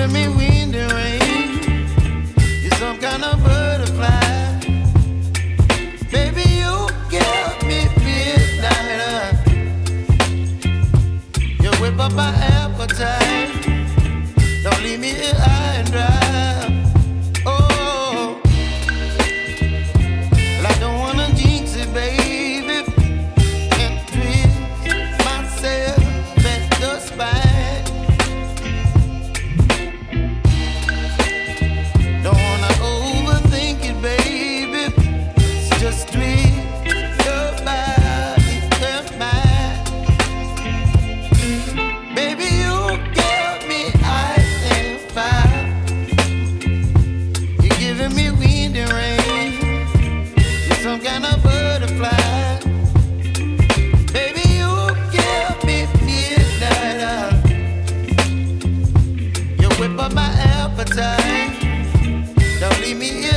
giving me wind and rain. You're some kind of butterfly. Baby, you give me midnight. You whip up my appetite. Don't leave me here high and dry. Oh, well, I don't wanna jinx it, baby, and twist myself at the spine. Don't wanna overthink it, baby. It's just twist your body and mine. Baby, you give me ice and fire. You're giving me wind and rain. You're some kind of butterfly. Baby, you give me midnight. You whip up my appetite. Don't leave me here